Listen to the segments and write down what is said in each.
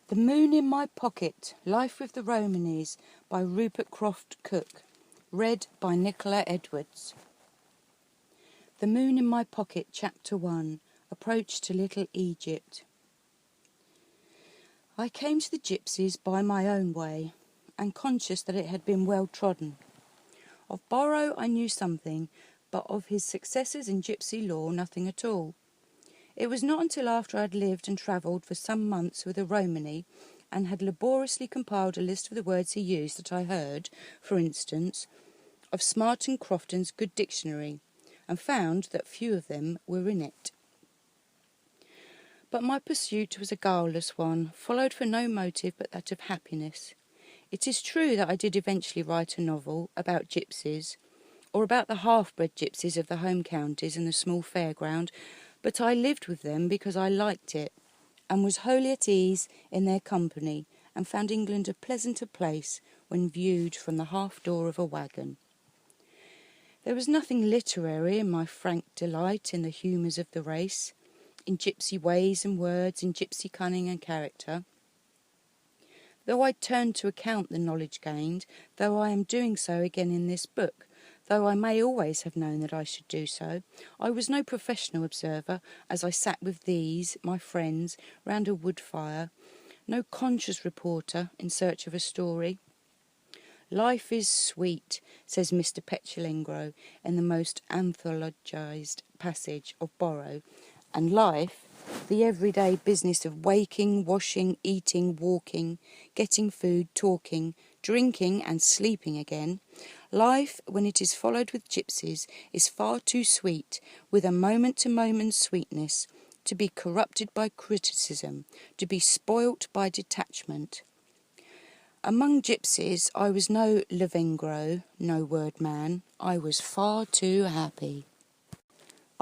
The Moon in My Pocket, Life with the Romanies by Rupert Crofte Cook. Read by Nicola Edwards. The Moon in My Pocket, Chapter 1. Approach to Little Egypt. I came to the gypsies by my own way, and conscious that it had been well trodden. Of Borrow I knew something, but of his successors in gypsy law nothing at all. It was not until after I had lived and travelled for some months with a Romany, and had laboriously compiled a list of the words he used, that I heard, for instance, of Smart and Crofton's good dictionary, and found that few of them were in it. But my pursuit was a guileless one, followed for no motive but that of happiness. It is true that I did eventually write a novel about gypsies, or about the half-bred gypsies of the home counties and the small fairground, but I lived with them because I liked it, and was wholly at ease in their company, and found England a pleasanter place when viewed from the half-door of a waggon. There was nothing literary in my frank delight in the humours of the race, in gypsy ways and words, in gypsy cunning and character. Though I turn to account the knowledge gained, though I am doing so again in this book, though I may always have known that I should do so, I was no professional observer as I sat with these, my friends, round a wood fire, no conscious reporter in search of a story. Life is sweet, says Mr. Petulengro in the most anthologised passage of Borrow, and life, the everyday business of waking, washing, eating, walking, getting food, talking, drinking and sleeping again, life, when it is followed with gypsies, is far too sweet, with a moment-to-moment sweetness, to be corrupted by criticism, to be spoilt by detachment. Among gypsies I was no Lavengro, no word man. I was far too happy.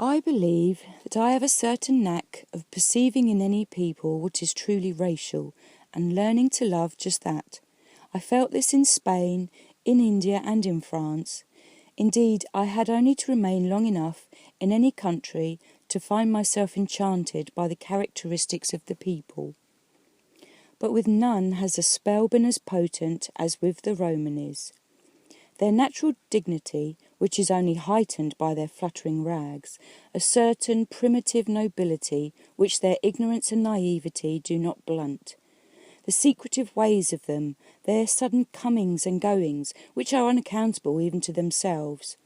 I believe that I have a certain knack of perceiving in any people what is truly racial, and learning to love just that. I felt this in Spain, in India and in France. Indeed, I had only to remain long enough in any country to find myself enchanted by the characteristics of the people. But with none has the spell been as potent as with the Romanies. Their natural dignity, which is only heightened by their fluttering rags, a certain primitive nobility which their ignorance and naivety do not blunt, the secretive ways of them, their sudden comings and goings, which are unaccountable even to themselves,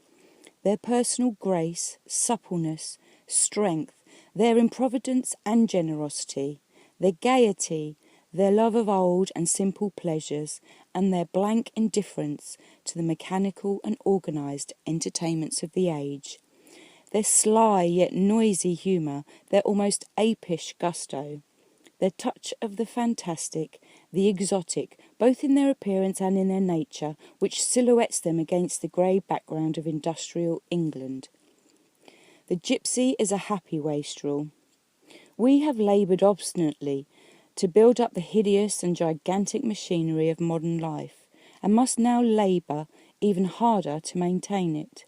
their personal grace, suppleness, strength, their improvidence and generosity, their gaiety, their love of old and simple pleasures, and their blank indifference to the mechanical and organised entertainments of the age, their sly yet noisy humour, their almost apish gusto, their touch of the fantastic, the exotic, both in their appearance and in their nature, which silhouettes them against the grey background of industrial England. The gypsy is a happy wastrel. We have laboured obstinately to build up the hideous and gigantic machinery of modern life, and must now labour even harder to maintain it.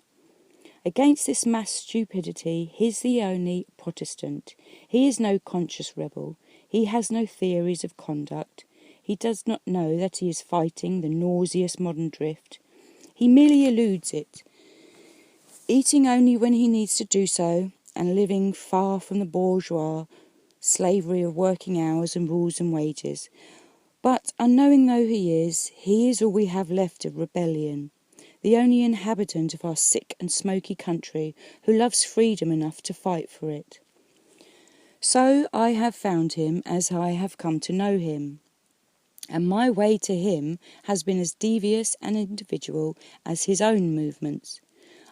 Against this mass stupidity he is the only Protestant. He is no conscious rebel. He has no theories of conduct. He does not know that he is fighting the nauseous modern drift. He merely eludes it, eating only when he needs to do so, and living far from the bourgeois slavery of working hours and rules and wages. But, unknowing though he is all we have left of rebellion, the only inhabitant of our sick and smoky country who loves freedom enough to fight for it. So I have found him as I have come to know him, and my way to him has been as devious and individual as his own movements.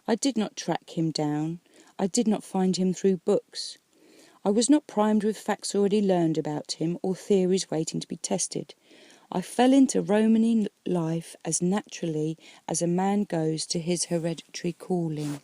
I did not track him down. I did not find him through books. I was not primed with facts already learned about him or theories waiting to be tested. I fell into Romany life as naturally as a man goes to his hereditary calling.